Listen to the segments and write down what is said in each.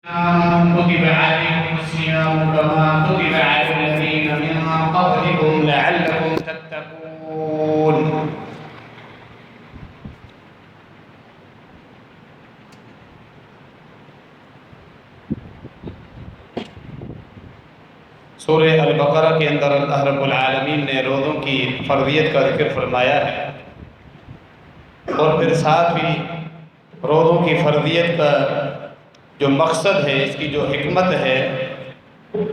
كتب عليكم الصيام كما كتب على الذين من قبلكم لعلكم تتقون. سورہ البقرہ کے اندر اللہ رب العالمین نے روزوں کی فرضیت کا ذکر فرمایا ہے، اور پھر ساتھ ہی روزوں کی فرضیت کا جو مقصد ہے، اس کی جو حکمت ہے،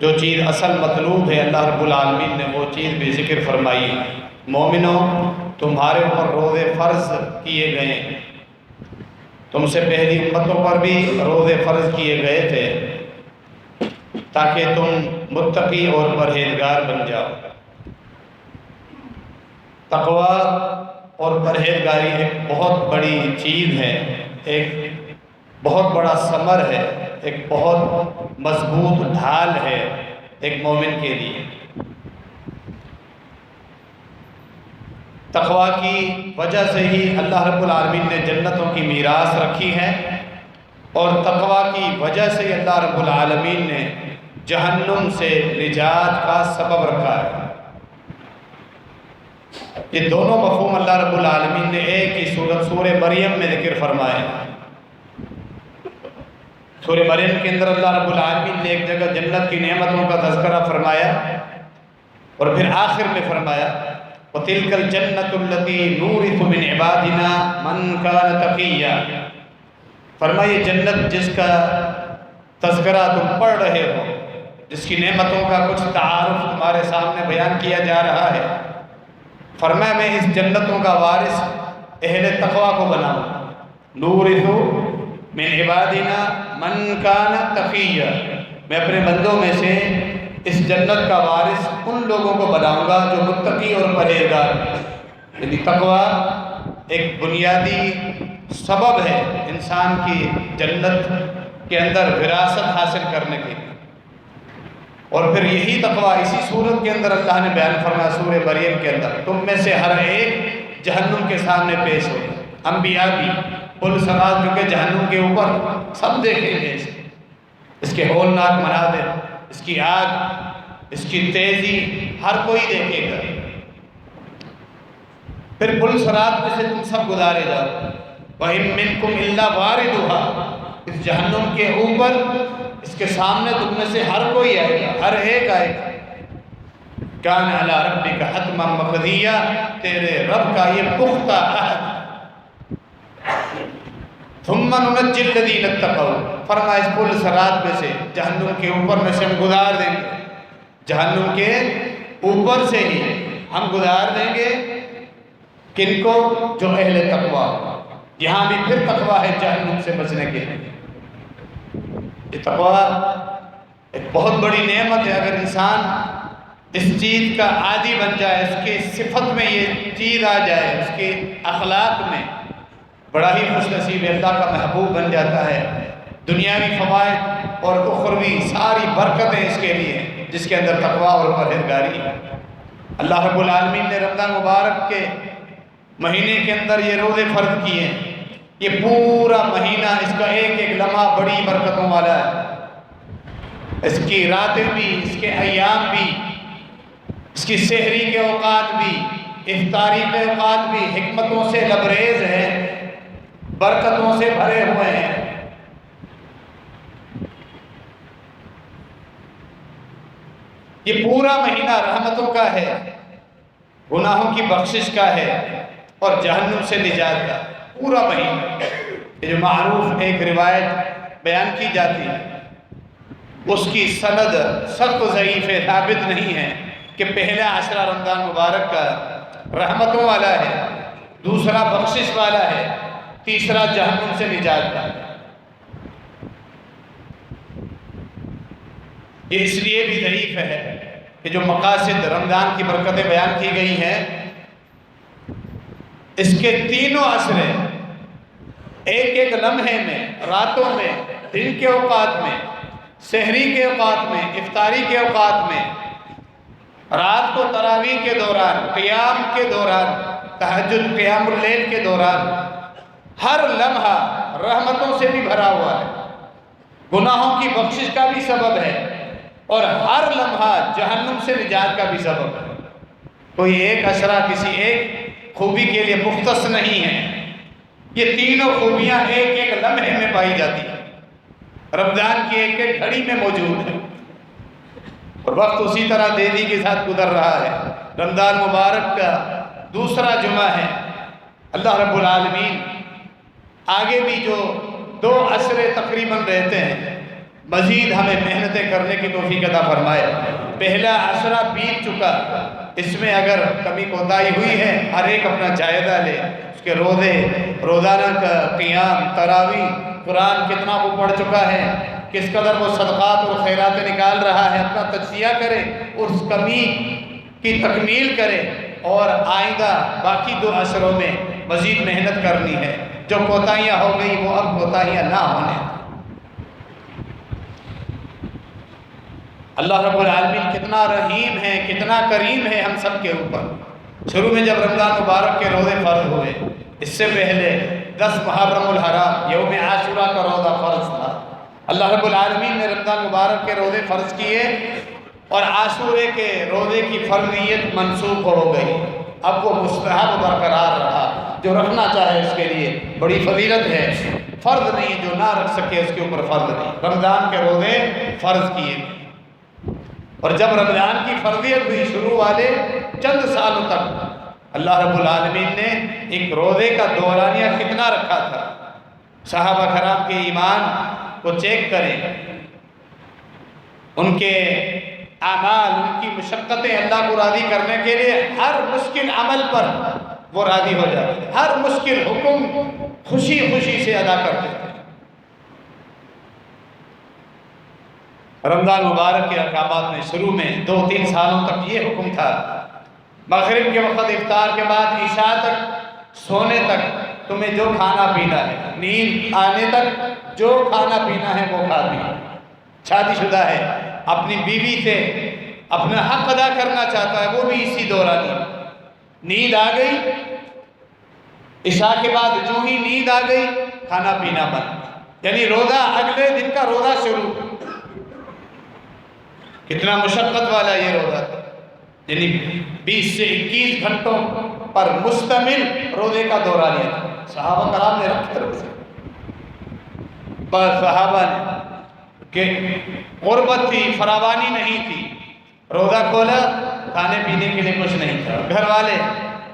جو چیز اصل مطلوب ہے، اللہ رب العالمین نے وہ چیز بھی ذکر فرمائی. مومنوں، تمہارے اوپر روزے فرض کیے گئے، تم سے پہلی امتوں پر بھی روزے فرض کیے گئے تھے تاکہ تم متقی اور پرہیزگار بن جاؤ. تقوی اور پرہیزگاری ایک بہت بڑی چیز ہے، ایک بہت بڑا ثمر ہے، ایک بہت مضبوط ڈھال ہے ایک مومن کے لیے. تقوی کی وجہ سے ہی اللہ رب العالمین نے جنتوں کی میراث رکھی ہے، اور تقوی کی وجہ سے اللہ رب العالمین نے جہنم سے نجات کا سبب رکھا ہے. یہ دونوں مفہوم اللہ رب العالمین نے ایک ہی سورہ مریم میں ذکر فرمائے. سورہ مریم کے اندر اللہ رب العالمین نے ایک جگہ جنت کی نعمتوں کا تذکرہ فرمایا، اور پھر آخر میں فرمایا وَتِلْكَ الْجَنَّةُ الَّتِي نُورِثُ مِنْ عِبَادِنَا مَنْ كَانَ تَقِيًّا. فرمایا جنت جس کا تذکرہ تم پڑھ رہے ہو، جس کی نعمتوں کا کچھ تعارف تمہارے سامنے بیان کیا جا رہا ہے، فرمایا میں اس جنتوں کا وارث اہل تقوی کو بناؤں. نُورِثُ مِنْ عِبَادِنَا مَنْ كَانَ تَقِيًّا، میں اپنے بندوں میں سے اس جنت کا وارث ان لوگوں کو بناؤں گا جو متقی اور پرہیزگار. یعنی تقوی ایک بنیادی سبب ہے انسان کی جنت کے اندر وراثت حاصل کرنے کے لیے. اور پھر یہی تقوی اسی صورت کے اندر اللہ نے بیان فرمایا سورہ مریم کے اندر تم میں سے ہر ایک جہنم کے سامنے پیش ہو. انبیاء بھی پل سرات جو کہ جہنم کے اوپر سب دیکھیں گے اس کے ہولناک مناظر، اس کی آگ، اس کی تیزی، ہر کوئی دیکھے گا. پھر پل سرات میں سے تم سب گزارے جاؤ. وَإِن مِّنكُمْ إِلَّا وَارِدُهَا، اس جہنم کے اوپر اس کے سامنے تم میں سے ہر کوئی آئے گا، ہر ایک آئے گا. كَانَ عَلَىٰ رَبِّكَ حَتْمًا مَقْضِيًّا، تیرے رب کا یہ پختہ عہد. ثُمَّ نُنَجِّي الَّذِينَ اتَّقَوْا، فرمایا اس پل صراط میں سے جہنم کے اوپر میں سے ہم گزار دیں گے، جہنم کے اوپر سے ہی ہم گزار دیں گے کن کو؟ جو اہل تقوی. یہاں بھی پھر تقوی ہے جہنم سے بچنے کے لیے. یہ تقوی ایک بہت بڑی نعمت ہے. اگر انسان اس چیز کا عادی بن جائے، اس کی صفت میں یہ چیز آ جائے، اس کے اخلاق میں، بڑا ہی خوش نصیب ہے، اللہ کا محبوب بن جاتا ہے. دنیاوی فوائد اور اخروی ساری برکتیں اس کے لیے جس کے اندر تقوی اور پرہیزگاری ہے. اللہ رب العالمین نے رمضان مبارک کے مہینے کے اندر یہ روزے فرض کیے ہیں. یہ پورا مہینہ، اس کا ایک ایک لمحہ بڑی برکتوں والا ہے. اس کی راتیں بھی، اس کے ایام بھی، اس کی سحری کے اوقات بھی، افطاری کے اوقات بھی حکمتوں سے لبریز ہیں، برکتوں سے بھرے ہوئے ہیں. یہ پورا مہینہ رحمتوں کا ہے، گناہوں کی بخشش کا ہے، اور جہنم سے نجات کا. پورا مہینہ یہ جو معروف ایک روایت بیان کی جاتی ہے، اس کی سند سخت ضعیف ہے، ثابت نہیں ہے کہ پہلا عشرہ رمضان مبارک کا رحمتوں والا ہے، دوسرا بخشش والا ہے، تیسرا جہنم سے نجات کا. یہ اس لیے بھی ضعیف ہے کہ جو مقاصد رمضان کی برکتیں بیان کی گئی ہیں، اس کے تینوں عشرے ایک ایک لمحے میں، راتوں میں، دن کے اوقات میں، سحری کے اوقات میں، افطاری کے اوقات میں، رات کو تراویح کے دوران، قیام کے دوران، تہجد قیام اللیل کے دوران، ہر لمحہ رحمتوں سے بھی بھرا ہوا ہے. گناہوں کی بخشش کا بھی سبب ہے اور ہر لمحہ جہنم سے نجات کا بھی سبب ہے۔ کوئی ایک عشرہ کسی ایک خوبی کے لیے مختص نہیں ہے، یہ تینوں خوبیاں ایک ایک لمحے میں پائی جاتی ہیں، رمضان کی ایک ایک گھڑی میں موجود ہے، اور وقت اسی طرح تیزی کے ساتھ گزر رہا ہے۔ رمضان مبارک کا دوسرا جمعہ ہے۔ اللہ رب العالمین آگے بھی جو 2 عشرے تقریباً رہتے ہیں، مزید ہمیں محنتیں کرنے کی توفیق عطا فرمائے۔ پہلا عشرہ بیت چکا، اس میں اگر کمی کوتاہی ہوئی ہے ہر ایک اپنا جائزہ لے، اس کے روزے، روزانہ کا قیام، تراویح، قرآن کتنا وہ پڑھ چکا ہے، کس قدر وہ صدقات اور خیراتیں نکال رہا ہے، اپنا تجزیہ کرے، اس کمی کی تکمیل کرے، اور آئندہ باقی 2 عشروں میں مزید محنت کرنی ہے۔ جو کوتاہیاں ہو گئی وہ اب کوتاہیاں نہ ہونے۔ اللہ رب العالمین کتنا رحیم ہے، کتنا کریم ہے ہم سب کے اوپر۔ شروع میں جب رمضان مبارک کے روزے فرض ہوئے، اس سے پہلے 10 محرم الحرام یوم عاشوراء کا روزہ فرض تھا۔ اللہ رب العالمین نے رمضان مبارک کے روزے فرض کیے اور عاشورے کے روزے کی فرضیت منسوخ ہو گئی، اب وہ مستحب برقرار رہا۔ جو رکھنا چاہے اس کے لیے بڑی فضیلت ہے، فرض نہیں، جو نہ رکھ سکے اس کے اوپر فرض نہیں۔ رمضان کے روزے فرض کیے، اور جب رمضان کی فرضیت ہوئی شروع والے چند سالوں تک اللہ رب العالمین نے ایک روزے کا دورانیہ کتنا رکھا تھا۔ صحابہ کرام کے ایمان کو چیک کریں، ان کے اعمال، ان کی مشقتیں اللہ کو راضی کرنے کے لیے ہر مشکل عمل پر وہ راضی ہو جاتے تھے، ہر مشکل حکم خوشی خوشی سے ادا کرتے تھے۔ رمضان مبارک کے احکامات میں شروع میں 2-3 سالوں تک یہ حکم تھا، مغرب کے وقت افطار کے بعد عشاء تک، سونے تک تمہیں جو کھانا پینا ہے، نیند آنے تک جو کھانا پینا ہے وہ کھا پی۔ شادی شدہ ہے، اپنی بیوی سے اپنا حق ادا کرنا چاہتا ہے، وہ بھی اسی دوران ہی۔ نیند آ گئی، عشاء کے بعد جو ہی نیند آ گئی کھانا پینا بند، یعنی روزہ اگلے دن کا روزہ شروع۔ کتنا مشقت والا یہ روزہ تھا، یعنی 20 سے 21 گھنٹوں پر مشتمل روزے کا دورانیہ تھا۔ صحابہ کرام نے رکھے روزے، بس صحابہ نے کہ غربت تھی، فراوانی نہیں تھی، روزہ کھولا، کھانے پینے کے لیے کچھ نہیں تھا۔ گھر والے،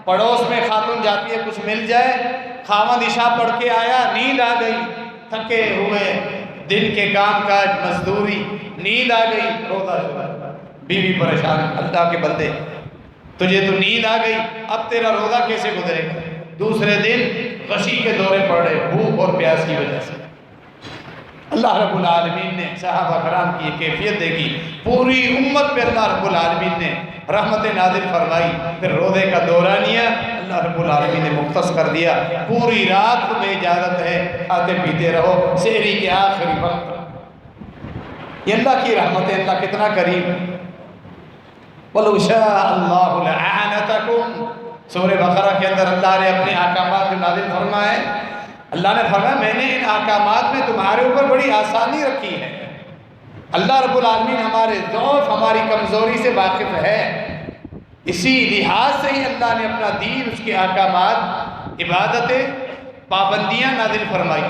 پڑوس میں خاتون جاتی ہے کچھ مل جائے، خاوند عشاء پڑھ کے آیا، نیند آ گئی، تھکے ہوئے دن کے کام کاج مزدوری، نیند آ گئی، روزہ شروع۔ بیوی پریشان، اللہ کے بندے تجھے تو نیند آ گئی، اب تیرا روزہ کیسے گزرے گا؟ دوسرے دن غشی کے دورے پڑ رہے، بھوک اور پیاس کی وجہ سے۔ اللہ رب العالمین نے صحابہ کرام کی یہ کیفیت دیکھی، پوری امت پہ اللہ رب العالمین نے رحمت نازل فرمائی۔ پھر روزے کا دورانیہ اللہ رب العالمین نے مختص کر دیا، پوری رات تمہیں اجازت ہے، کھاتے پیتے رہو سحری کے آخری وقت۔ یہ اللہ کی رحمت ہے، اللہ کتنا کریم۔ وَلَوْ شَاءَ اللَّهُ لَأَعَانَتَكُمْ، سورہ بقرہ کے اندر اللہ نے اپنے احکامات نازل فرمائے۔ اللہ نے فرمایا میں نے ان احکامات میں تمہارے اوپر بڑی آسانی رکھی ہے۔ اللہ رب العالمین ہمارے ضعف، ہماری کمزوری سے واقف ہے، اسی لحاظ سے ہی اللہ نے اپنا دین، اس کے احکامات، عبادتیں، پابندیاں نازل فرمائی۔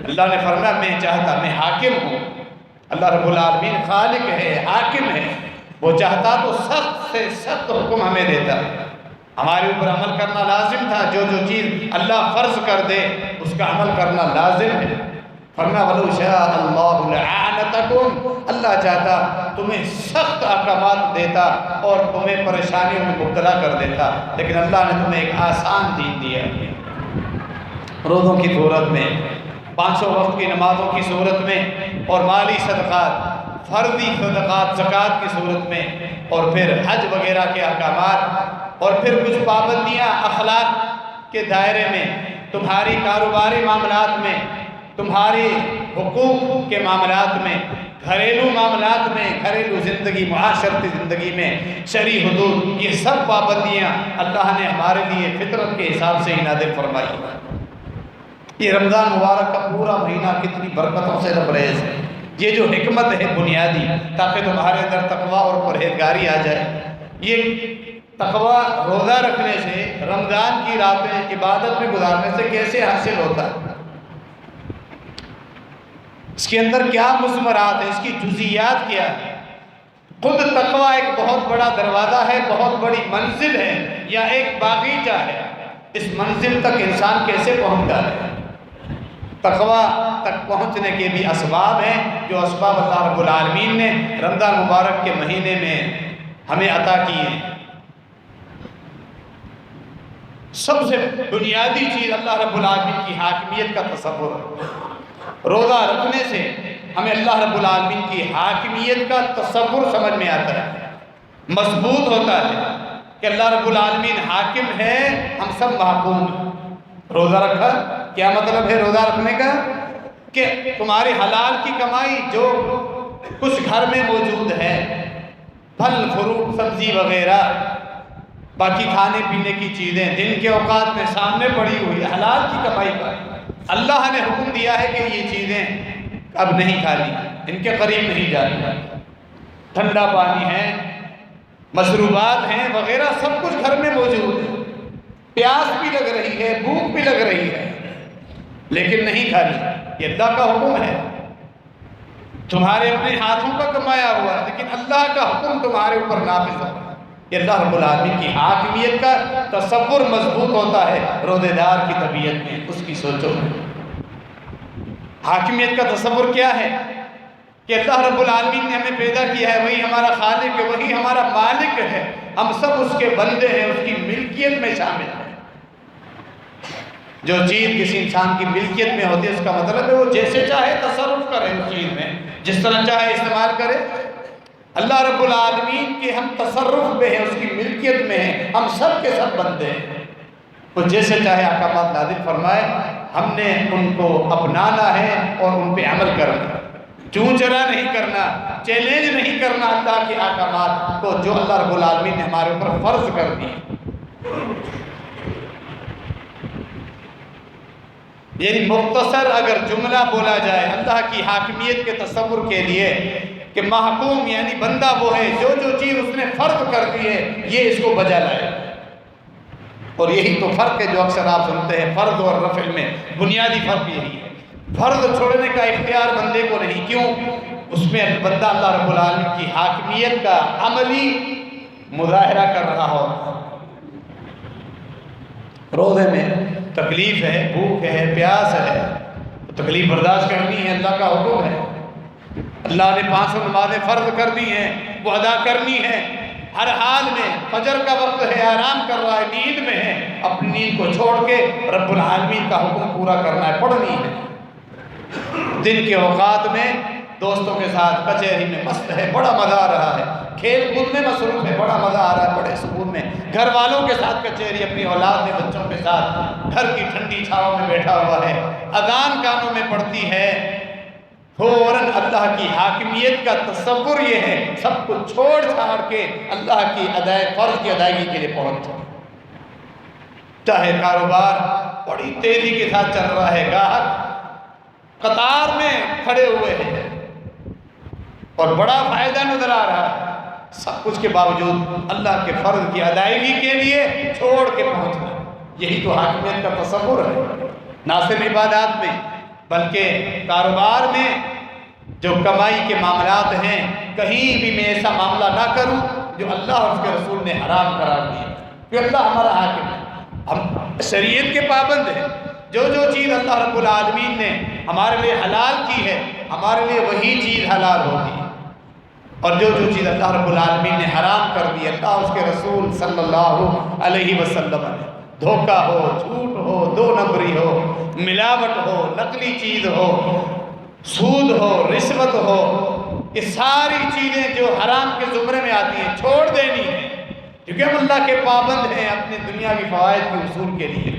اللہ نے فرمایا میں چاہتا، میں حاکم ہوں، اللہ رب العالمین خالق ہے، حاکم ہے، وہ چاہتا تو سخت سے سخت حکم ہمیں دیتا، ہمارے اوپر عمل کرنا لازم تھا، جو جو چیز اللہ فرض کر دے اس کا عمل کرنا لازم ہے۔ فرمایا وَلَوْ شَاءَ اللَّهُ لَأَعَانَتَكُمْ، اللہ چاہتا تمہیں سخت احکامات دیتا اور تمہیں پریشانیوں میں مبتلا کر دیتا، لیکن اللہ نے تمہیں ایک آسان دین دیا، روزوں کی صورت میں، 5 وقت کی نمازوں کی صورت میں، اور مالی صدقات، فرضی صدقات، زکوٰۃ کی صورت میں، اور پھر حج وغیرہ کے احکامات، اور پھر کچھ پابندیاں اخلاق کے دائرے میں، تمہاری کاروباری معاملات میں، تمہاری حقوق کے معاملات میں، گھریلو معاملات میں، گھریلو زندگی، معاشرتی زندگی میں، شرعی حدود، یہ سب پابندیاں اللہ نے ہمارے لیے فطرت کے حساب سے ہی نازل فرمائی۔ یہ رمضان مبارک کا پورا مہینہ کتنی برکتوں سے لبریز ہے. یہ جو حکمت ہے بنیادی تاکہ تمہارے اندر تقویٰ اور پرہیزگاری آ جائے. یہ تقویٰ روزہ رکھنے سے، رمضان کی راتیں عبادت میں گزارنے سے کیسے حاصل ہوتا ہے، اس کے اندر کیا مثمرات ہیں، اس کی جزیات کیا ہے. خود تقویٰ ایک بہت بڑا دروازہ ہے، بہت بڑی منزل ہے یا ایک باغیچہ ہے. اس منزل تک انسان کیسے پہنچتا ہے؟ تقویٰ تک پہنچنے کے بھی اسباب ہیں جو اسباب اللہ رب العالمین نے رمضان مبارک کے مہینے میں ہمیں عطا کیے ہیں. سب سے بنیادی چیز اللہ رب العالمین کی حاکمیت کا تصور ہے. روزہ رکھنے سے ہمیں اللہ رب العالمین کی حاکمیت کا تصور سمجھ میں آتا ہے، مضبوط ہوتا ہے کہ اللہ رب العالمین حاکم ہے، ہم سب محکوم ہیں. روزہ رکھا کیا مطلب ہے روزہ رکھنے کا؟ کہ تمہاری حلال کی کمائی جو کچھ گھر میں موجود ہے، پھل فروٹ سبزی وغیرہ، باقی کھانے پینے کی چیزیں دن کے اوقات میں سامنے پڑی ہوئی حلال کی کمائی پر اللہ نے حکم دیا ہے کہ یہ چیزیں اب نہیں کھانی، ان کے قریب نہیں جانی. ٹھنڈا پانی ہے، مشروبات ہیں وغیرہ سب کچھ گھر میں موجود ہے. پیاس بھی لگ رہی ہے، بھوک بھی لگ رہی ہے، لیکن نہیں کھانی. یہ اللہ کا حکم ہے، تمہارے اپنے ہاتھوں کا کمایا ہوا ہے، لیکن اللہ کا حکم تمہارے اوپر نافذ ہے. یہ اللہ رب العالمین کی حاکمیت کا تصور مضبوط ہوتا ہے روزے دار کی طبیعت میں، اس کی سوچوں میں. حاکمیت کا تصور کیا ہے؟ کہ اللہ رب العالمین نے ہمیں پیدا کیا ہے، وہی ہمارا خالق ہے، وہی ہمارا مالک ہے، ہم سب اس کے بندے ہیں، اس کی ملکیت میں شامل ہیں. جو چیز کسی انسان کی ملکیت میں ہوتی ہے اس کا مطلب ہے وہ جیسے چاہے تصرف کرے، اس چیز میں جس طرح چاہے استعمال کرے. اللہ رب العالمین کے ہم تصرف میں ہیں، اس کی ملکیت میں ہیں، ہم سب کے سب بندے ہیں. وہ جیسے چاہے احکامات نازل فرمائے، ہم نے ان کو اپنانا ہے اور ان پہ عمل کرنا، چون چرا نہیں کرنا، چیلنج نہیں کرنا اللہ کے احکامات کو جو اللہ رب العالمین نے ہمارے اوپر فرض کر دی. یعنی مختصر اگر جملہ بولا جائے اللہ کی حاکمیت کے تصور کے لیے کہ محکوم یعنی بندہ وہ ہے جو جو چیز اس نے فرض کر دی ہے یہ اس کو بجا لائے. اور یہی تو فرق ہے جو اکثر آپ سنتے ہیں فرض اور نفل میں. بنیادی فرق یہی ہے، فرض چھوڑنے کا اختیار بندے کو نہیں. کیوں؟ اس میں بندہ اللہ رب العالمین کی حاکمیت کا عملی مظاہرہ کر رہا ہو. روزے میں تکلیف ہے، بھوک ہے، پیاس ہے، تکلیف برداشت کرنی ہے، اللہ کا حکم ہے. اللہ نے 500 نمازیں فرض کر دی ہیں، وہ ادا کرنی ہے ہر حال میں. فجر کا وقت ہے، آرام کر رہا ہے، نیند میں ہے، اپنی نیند کو چھوڑ کے رب العالمین کا حکم پورا کرنا ہے، پڑھنی ہے. دن کے اوقات میں دوستوں کے ساتھ کچہری میں مست ہے، بڑا مزہ آ رہا ہے، کھیل کود میں مصروف ہے، بڑا مزہ آ رہا ہے، بڑے سکون میں گھر والوں کے ساتھ کچہری، اپنی اولاد میں بچوں کے ساتھ گھر کی ٹھنڈی چھاؤں میں بیٹھا ہوا ہے. اذان کانوں میں پڑتی ہے، فوراً اللہ کی حاکمیت کا تصور یہ ہے سب کچھ چھوڑ چھاڑ کے اللہ کی فرض کی ادائیگی کے لیے پہنچ جائے. چاہے کاروبار بڑی تیزی کے ساتھ چل رہا ہے، گاہک قطار میں کھڑے ہوئے ہیں اور بڑا فائدہ نظر آ رہا ہے، سب کچھ کے باوجود اللہ کے فرض کی ادائیگی کے لیے چھوڑ کے پہنچنا. یہی تو حاکمیت کا تصور ہے. نہ صرف عبادات میں بلکہ کاروبار میں جو کمائی کے معاملات ہیں کہیں بھی میں ایسا معاملہ نہ کروں جو اللہ اور اس کے رسول نے حرام قرار دیا، کہ اللہ ہمارا حاکم ہے، ہم شریعت کے پابند ہیں. جو جو چیز اللہ رب العالمین نے ہمارے لیے حلال کی ہے ہمارے لیے وہی چیز حلال ہوگی، اور جو جو چیز اللہ رب العالمین نے حرام کر دی اللہ اور اس کے رسول صلی اللہ علیہ وسلم نے، دھوکہ ہو، جھوٹ ہو، دو نمبری ہو، ملاوٹ ہو، نقلی چیز ہو، سود ہو، رشوت ہو، یہ ساری چیزیں جو حرام کے زمرے میں آتی ہیں چھوڑ دینی ہے، کیونکہ ہم اللہ کے پابند ہیں اپنے دنیاوی فوائد کے حصول کے لیے.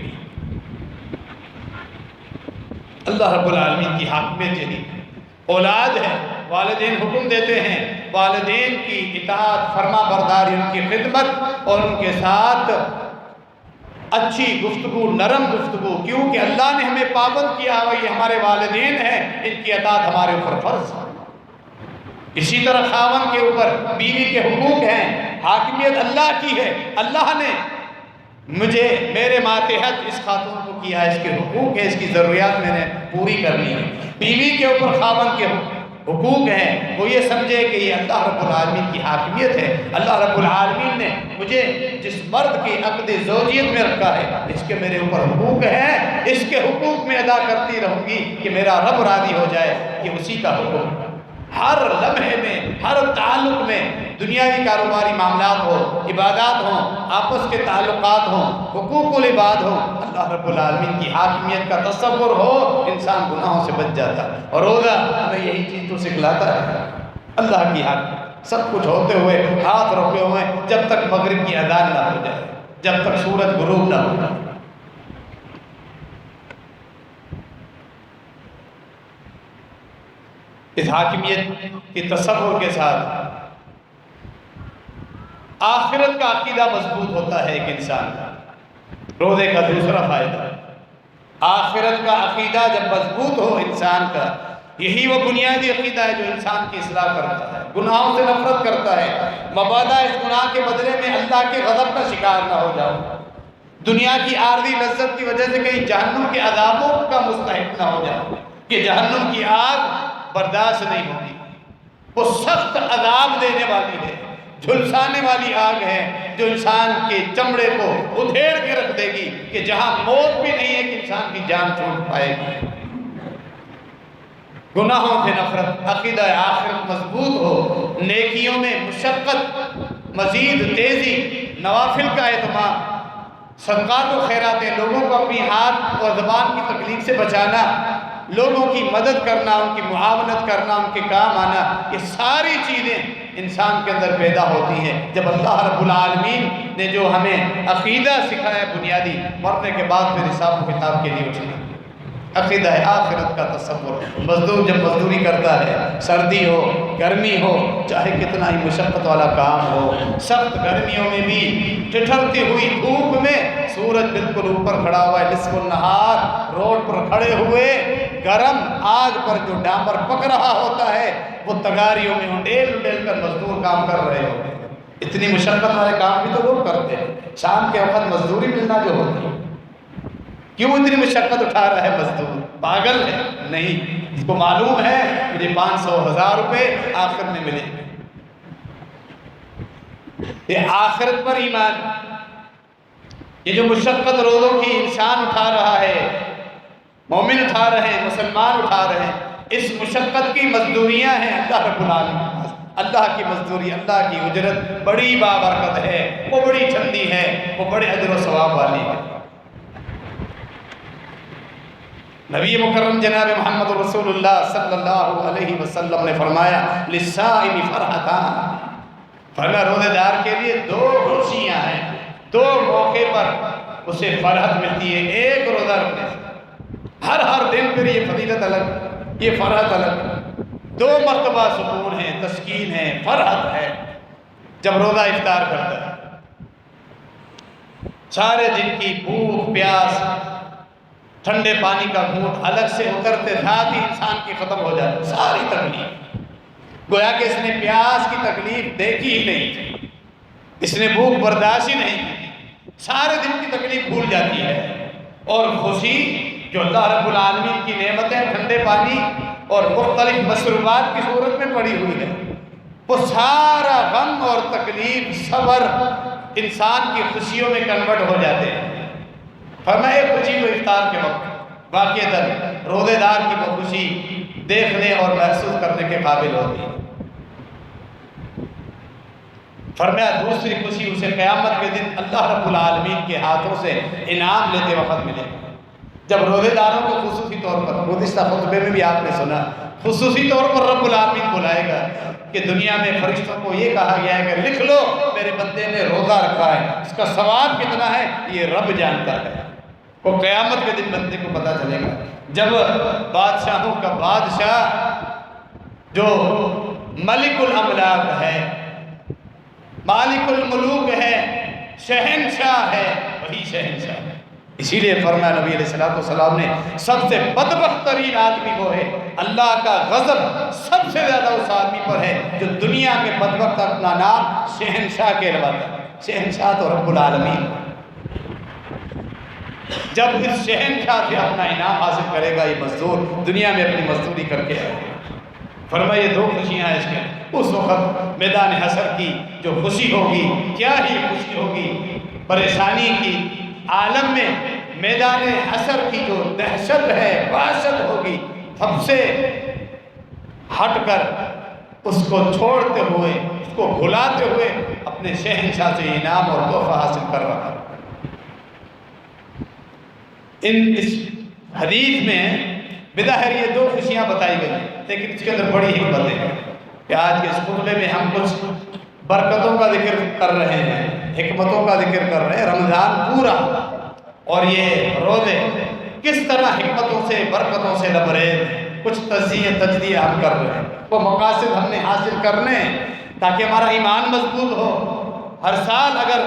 اللہ رب العالمین کی حاکمیت یہی اولاد ہے، والدین حکم دیتے ہیں، والدین کی اطاعت، فرما برداری، ان کی خدمت اور ان کے ساتھ اچھی گفتگو، نرم گفتگو، کیونکہ اللہ نے ہمیں پابند کیا ہوا، یہ ہمارے والدین ہیں، ان کی اطاعت ہمارے اوپر فرض ہے۔ اسی طرح خاوند کے اوپر بیوی کے حقوق ہیں، حاکمیت اللہ کی ہے، اللہ نے مجھے میرے ماتحت اس خاتون کو کیا ہے، اس کے حقوق ہے، اس کی ضروریات میں نے پوری کرنی ہے۔ بیوی کے اوپر خاوند کے حقوق ہیں، وہ یہ سمجھے کہ یہ اللہ رب العالمین کی حاکمیت ہے، اللہ رب العالمین نے مجھے جس مرد کی عقد زوجیت میں رکھا ہے، اس کے میرے اوپر حقوق ہیں، اس کے حقوق میں ادا کرتی رہوں گی کہ میرا رب راضی ہو جائے، یہ اسی کا حکم ہے۔ ہر لمحے میں، ہر تعلق میں، دنیاوی کاروباری معاملات ہو، عبادات ہوں، آپس کے تعلقات ہوں، حقوق العباد ہوں، اللہ رب العالمین کی حاکمیت کا تصور ہو، انسان گناہوں سے بچ جاتا ہے۔ اور روزہ ہمیں یہی چیز تو سکھلاتا ہے، اللہ کی حاکمیت، سب کچھ ہوتے ہوئے، ہاتھ رکھے ہوئے، جب تک مغرب کی اذان نہ ہو جائے، جب تک سورج غروب نہ ہو جائے۔ اس حاکمیت کی تصور کے ساتھ آخرت کا عقیدہ مضبوط ہوتا ہے ایک انسان کا۔ روزے کا دوسرا فائدہ، آخرت کا عقیدہ جب مضبوط ہو انسان کا، یہی وہ بنیادی عقیدہ ہے جو انسان کی اصلاح کرتا ہے، گناہوں سے نفرت کرتا ہے، مبادا اس گناہ کے بدلے میں اللہ کے غضب کا شکار نہ ہو جاؤ، دنیا کی عارضی لذت کی وجہ سے کہیں جہنم کے عذابوں کا مستحق نہ ہو جاؤ، کہ جہنم کی آگ برداشت نہیں ہوگی، وہ سخت عذاب دینے والی ہے، جھلسانے والی آگ ہے، جو انسان کے چمڑے کو ادھیڑ کے رکھ دے گی کہ جہاں موت بھی نہیں ہے کہ انسان کی جان چھوٹ پائے گی۔ گناہوں سے نفرت، عقیدہ آخرت مضبوط ہو، نیکیوں میں مشقت، مزید تیزی، نوافل کا اہتمام، صدقات و خیراتیں، لوگوں کو اپنی ہاتھ اور زبان کی تکلیف سے بچانا، لوگوں کی مدد کرنا، ان کی معاونت کرنا، ان کے کام آنا، یہ ساری چیزیں انسان کے اندر پیدا ہوتی ہیں جب اللہ رب العالمین نے جو ہمیں عقیدہ سکھایا بنیادی، مرنے کے بعد پھر حساب و کتاب کے لیے اٹھنا۔ عقیدہ ہے آخرت کا تصور، مزدور جب مزدوری کرتا ہے، سردی ہو، گرمی ہو، چاہے کتنا ہی مشقت والا کام ہو، سخت گرمیوں میں بھی، ٹھٹھرتی ہوئی دھوپ میں، سورج بالکل اوپر کھڑا ہوا ہے، نصف النہار، روڈ پر کھڑے ہوئے، گرم آگ پر جو ڈامبر پک رہا ہوتا ہے، وہ تگاریوں میں انڈیل کر مزدور کام کر رہے ہوتے ہیں۔ اتنی مشقت والے کام بھی تو لوگ کرتے ہیں، شام کے وقت مزدوری ملنا جو ہوتی ہے، کیوں اتنی مشقت اٹھا رہا ہے مزدور؟ پاگل ہے؟ نہیں، اس کو معلوم ہے مجھے 500,000 روپے آخر میں ملے۔ یہ آخرت پر ایمان، یہ جو مشقت روزوں کی انسان اٹھا رہا ہے، مومن اٹھا رہے ہیں، مسلمان اٹھا رہے ہیں، اس مشقت کی مزدوریاں ہیں اللہ رب العالمین، اللہ کی مزدوری، اللہ کی اجرت بڑی بابرکت ہے، وہ بڑی ٹھنڈی ہے، وہ بڑے اجر و ثواب والی ہے۔ نبی مکرم جناب محمد رسول اللہ صلی اللہ علیہ وسلم نے فرمایا للصائم فرحتان، فرمایا روزے دار کے لیے 2 خوشیاں ہیں، 2 موقع پر اسے فرحت ملتی ہے ایک روزہ رکھنے سے۔ ہر دن پھر یہ فضیلت الگ، یہ فرحت الگ، 2 مرتبہ سکون ہے، تسکین ہے، فرحت ہے جب روزہ افطار کرتا ہے۔ سارے دن کی بھوک پیاس، ٹھنڈے پانی کا گھونٹ الگ سے اترتے ساتھ ہی انسان کی ختم ہو جاتی ساری تکلیف، گویا کہ اس نے پیاس کی تکلیف دیکھی ہی نہیں تھی، اس نے بھوک برداشت ہی نہیں کی، سارے دن کی تکلیف بھول جاتی ہے، اور خوشی جو اللہ رب العالمین کی نعمتیں ٹھنڈے پانی اور مختلف مشروبات کی صورت میں پڑی ہوئی ہے، وہ سارا غم اور تکلیف، صبر انسان کی خوشیوں میں کنورٹ ہو جاتے ہیں۔ فرمایا ایک خوشی کو افطار کے وقت واقعتاً روزے دار کی وہ خوشی دیکھنے اور محسوس کرنے کے قابل ہوتی ہے۔ فرمایا دوسری خوشی اسے قیامت کے دن اللہ رب العالمین کے ہاتھوں سے انعام لیتے وقت ملے گا، جب روزے داروں کو خصوصی طور پر، گزشتہ خطبے میں بھی آپ نے سنا، خصوصی طور پر رب العالمین بلائے گا کہ دنیا میں فرشتوں کو یہ کہا گیا ہے کہ لکھ لو میرے بندے نے روزہ رکھا ہے، اس کا ثواب کتنا ہے یہ رب جانتا ہے۔ وہ قیامت کے دن بندے کو پتہ چلے گا، جب بادشاہوں کا بادشاہ جو ملک الاملاک ہے، مالک الملوک ہے، شہنشاہ ہے، وہی شہنشاہ ہے۔ اسی لیے فرمایا نبی علیہ السلام نے سب سے بدبخت ترین آدمی وہ ہے، اللہ کا غضب سب سے زیادہ اس آدمی پر ہے جو دنیا میں بدبخت اپنا نام شہنشاہ کہلواتا ہے۔ شہنشاہ تو رب العالمین، جب اس شہنشاہ سے اپنا انعام حاصل کرے گا یہ مزدور دنیا میں اپنی مزدوری کر کے آئے گا۔ فرمایا یہ دو خوشیاں ہیں اس میں، اس وقت میدان حشر کی جو خوشی ہوگی کیا ہی خوشی ہوگی، پریشانی کی عالم میں میدان حشر کی جو دہشت ہے وحشت ہوگی، سب سے ہٹ کر اس کو چھوڑتے ہوئے اس کو بھلاتے ہوئے اپنے شہنشاہ سے انعام اور تحفہ حاصل کر رہا ہے۔ اس حدیث میں بظاہر یہ دو خوشیاں بتائی گئی، لیکن اس کے اندر بڑی حکمت ہے کہ آج کے اس خطبے میں ہم کچھ برکتوں کا ذکر کر رہے ہیں، حکمتوں کا ذکر کر رہے ہیں۔ رمضان پورا اور یہ روزے کس طرح حکمتوں سے برکتوں سے لبریز، کچھ تجزیہ ہم کر رہے ہیں، وہ مقاصد ہم نے حاصل کرنے ہیں تاکہ ہمارا ایمان مضبوط ہو۔ ہر سال اگر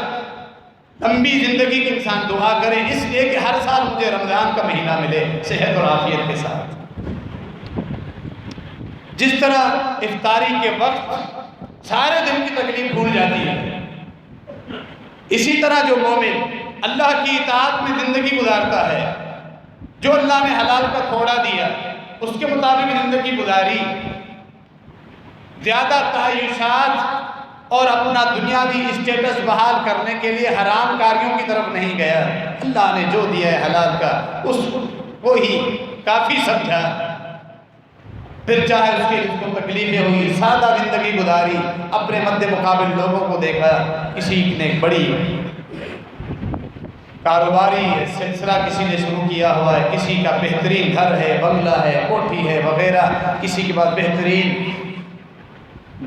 لمبی زندگی کے انسان دعا کرے اس لیے کہ ہر سال مجھے رمضان کا مہینہ ملے صحت اور عافیت کے ساتھ۔ جس طرح افطاری کے وقت سارے دن کی تکلیف بھول جاتی ہے، اسی طرح جو مومن اللہ کی اطاعت میں زندگی گزارتا ہے، جو اللہ نے حلال کا تھوڑا دیا اس کے مطابق زندگی گزاری، زیادہ تعیشات اور اپنا دنیاوی اسٹیٹس بحال کرنے کے لیے حرام کاریوں کی طرف نہیں گیا، اللہ نے جو دیا ہے حلال کا اس کو ہی کافی سمجھا، پھر چاہے اس کی تکلیفیں ہوئی، سادہ زندگی گزاری، اپنے مد مقابل لوگوں کو دیکھا، کسی نے بڑی کاروباری سلسلہ کسی نے شروع کیا ہوا ہے، کسی کا بہترین گھر ہے، بنگلہ ہے، کوٹھی ہے وغیرہ، کسی کے پاس بہترین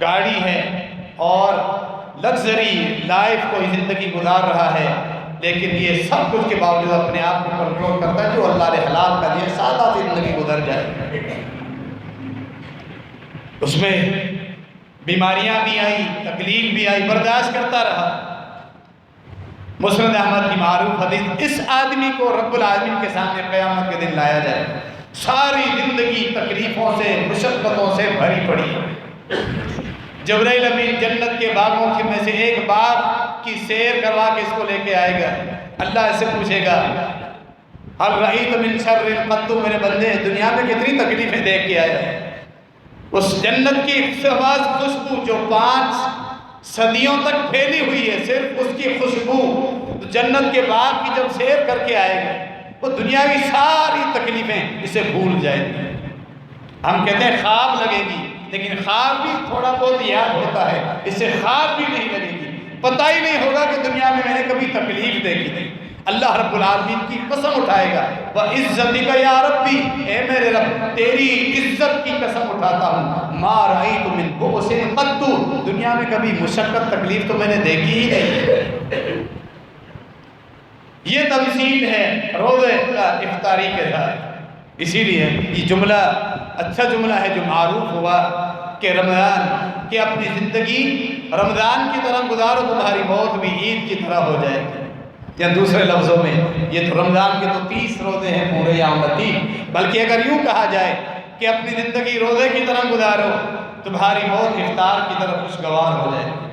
گاڑی ہے اور لگژری لائف کوئی زندگی گزار رہا ہے، لیکن یہ سب کچھ کے باوجود اپنے آپ کو کنٹرول کرتا ہے جو اللہ نے حلال کا دیا، سادہ زندگی گزر جائے۔ اس میں بیماریاں بھی آئی، تکلیف بھی آئی، برداشت کرتا رہا۔ مسند احمد کی معروف حدیث، اس آدمی کو رب العالمین کے سامنے قیامت کے دن لایا جائے، ساری زندگی تکلیفوں سے مشقتوں سے بھری پڑی، جبرائیل امین جنت کے باغوں میں سے ایک باغ کی سیر کروا کے اس کو لے کے آئے گا، اللہ اس سے پوچھے گا ہل رأیت من شر قط، میرے بندے دنیا میں کتنی تکلیفیں دیکھ کے آئے ہیں، اس جنت کی خواص خوشبو جو 5 صدیوں تک پھیلی ہوئی ہے، صرف اس کی خوشبو جنت کے باغ کی جب سیر کر کے آئے گا وہ دنیاوی ساری تکلیفیں اسے بھول جائیں گی۔ ہم کہتے ہیں خواب لگے گی، لیکن خواب بھی تھوڑا بہت یاد ہوتا ہے، اس سے خواب بھی نہیں لگے گی، پتہ ہی نہیں ہوگا کہ دنیا میں میں نے کبھی تکلیف دیکھی تھی۔ اللہ رب العالمین کی قسم اٹھائے گا، وَعِزَّتِكَ يَا رَبِّ، اے میرے رب تیری عزت کی قسم اٹھاتا ہوں، مَا رَأَيْتُ مِن بُؤْسٍ قَطُّ، دنیا میں کبھی مشقت تکلیف تو میں نے دیکھی ہی نہیں۔ یہ تمثیل ہے روزے کا افطاری کے ساتھ۔ اسی لیے یہ جملہ اچھا جملہ ہے جو معروف ہوا کہ رمضان کہ اپنی زندگی رمضان کی طرح گزارو تمہاری موت بھی عید کی طرح ہو جائے گی، یا دوسرے لفظوں میں یہ تو رمضان کے تو 30 روزے ہیں پورے یا 29، بلکہ اگر یوں کہا جائے کہ اپنی زندگی روزے کی طرح گزارو تمہاری موت افطار کی طرح خوشگوار ہو جائے گی۔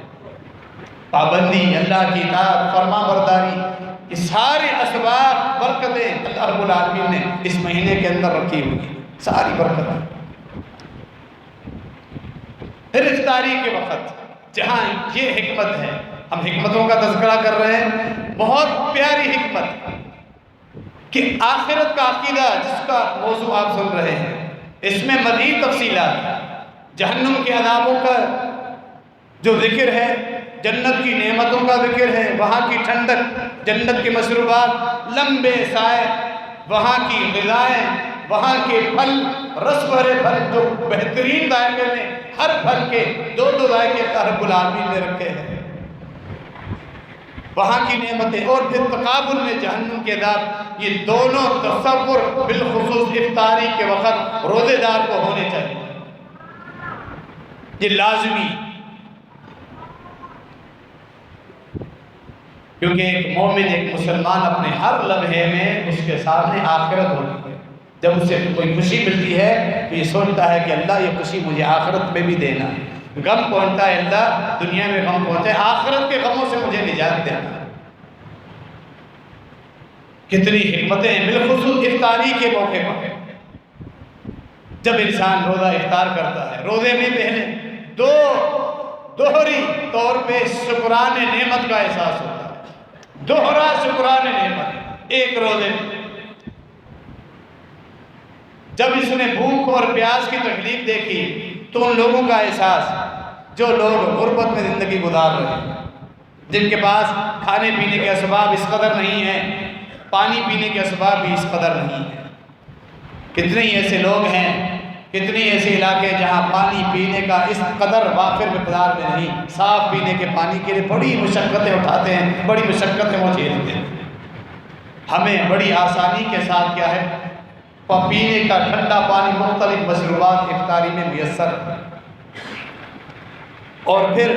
پابندی، اللہ کی اطاعت، فرما برداری، یہ سارے اسباب برکتیں اللہ رب العالمین نے اس مہینے کے اندر رکھی ہوئی ہیں، ساری برکتیں۔ پھر افطاری کے وقت جہاں یہ حکمت ہے، ہم حکمتوں کا تذکرہ کر رہے ہیں، بہت پیاری حکمت کہ آخرت کا عقیدہ جس کا موضوع آپ سن رہے ہیں، اس میں مزید تفصیلات، جہنم کے عذابوں کا جو ذکر ہے، جنت کی نعمتوں کا ذکر ہے، وہاں کی ٹھنڈک، جنت کے مشروبات، لمبے سائے، وہاں کی غذائیں، وہاں کے پھل، رس بھرے پھل جو بہترین ذائقے میں، ہر پھل کے 2 ذائقے رب العالمین نے رکھے ہیں، وہاں کی نعمتیں، اور پھر تقابل میں جہنم کے عذاب، یہ دونوں تصور بالخصوص افطاری کے وقت روزے دار کو ہونے چاہیے، یہ لازمی۔ کیونکہ ایک مومن، ایک مسلمان اپنے ہر لمحے میں اس کے سامنے آخرت ہوتی ہے۔ جب اسے کوئی خوشی ملتی ہے تو یہ سوچتا ہے کہ اللہ یہ خوشی مجھے آخرت میں بھی دینا ہے۔ غم پہنچتا ہے، اللہ دنیا میں غم پہنچتا ہے، آخرت کے غموں سے مجھے نجات دینا۔ کتنی حکمتیں ہیں، بالخصوص افطاری کے موقع پر جب انسان روزہ افطار کرتا ہے، روزے میں پہلے دوہری طور پہ شکران نعمت کا احساس ہوتا ہے، دوہرا شکران نعمت ایک روزے میں۔ جب اس نے بھوک اور پیاس کی تکلیف دیکھی تو ان لوگوں کا احساس جو لوگ غربت میں زندگی گزار رہے ہیں، جن کے پاس کھانے پینے کے اسباب اس قدر نہیں ہیں، پانی پینے کے اسباب بھی اس قدر نہیں ہیں۔ کتنے ہی ایسے لوگ ہیں، کتنے ایسے علاقے جہاں پانی پینے کا اس قدر وافر مقدار میں نہیں، صاف پینے کے پانی کے لیے بڑی مشقتیں اٹھاتے ہیں، بڑی مشقتیں وہ جھیلتے ہیں۔ ہمیں بڑی آسانی کے ساتھ کیا ہے، پینے کا ٹھنڈا پانی، مختلف مشروبات افطاری میں میسر ہے۔ اور پھر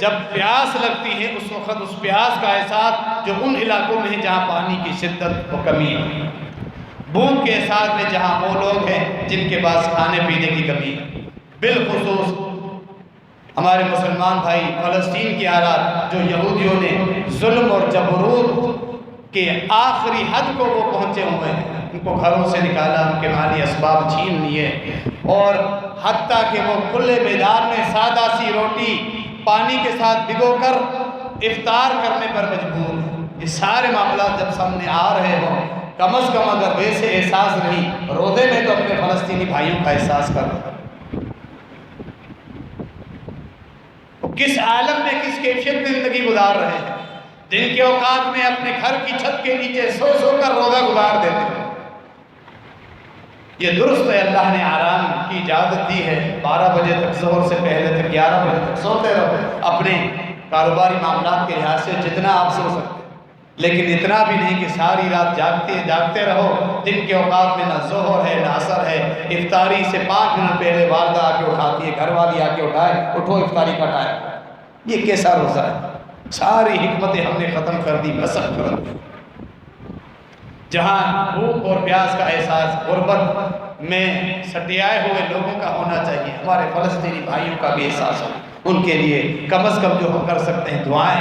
جب پیاس لگتی ہے اس وقت اس پیاس کا احساس جو ان علاقوں میں ہے جہاں پانی کی شدت و کمی ہے، بھوک کے احساس میں جہاں وہ لوگ ہیں جن کے پاس کھانے پینے کی کمی ہے۔ بالخصوص ہمارے مسلمان بھائی فلسطین کے حالات، جو یہودیوں نے ظلم اور جبروت کے آخری حد کو وہ پہنچے ہوئے ہیں، ان کو گھروں سے نکالا، ان کے مالی اسباب چھین لیے، اور حتیٰ کہ وہ کھلے میدان میں سادہ سی روٹی پانی کے ساتھ بھگو کر افطار کرنے پر مجبور ہیں۔ یہ سارے معاملات جب سامنے آ رہے ہوں، کم از کم اگر ویسے احساس نہیں، روزے میں تو اپنے فلسطینی بھائیوں کا احساس کر رہے ہیں۔ کس عالم میں، کس کیفیت میں زندگی گزار رہے ہیں، دن کے اوقات میں اپنے گھر کی چھت کے نیچے سو کر روزہ گزار دیتے ہیں۔ یہ درست ہے، اللہ نے آرام کی اجازت دی ہے، 12 بجے تک، ظہر سے پہلے تک 11 بجے تک سوتے رہو، اپنے کاروباری معاملات کے لحاظ سے جتنا آپ سو سکتے، لیکن اتنا بھی نہیں کہ ساری رات جاگتے رہو۔ دن کے اوقات میں نہ ظہر ہے نہ عصر ہے، افطاری سے 5 منٹ پہلے والدہ آ کے اٹھاتی ہے، گھر والی آ کے اٹھائے، اٹھو افطاری کا ٹائم۔ یہ کیسا روزہ ہے؟ ساری حکمتیں ہم نے ختم کر دی، مسخ کر دی۔ جہاں بھوک اور پیاس کا احساس غربت میں سٹیائے ہوئے لوگوں کا ہونا چاہیے، ہمارے فلسطینی بھائیوں کا بھی احساس ہو۔ ان کے لیے کم از کم جو ہم کر سکتے ہیں دعائیں،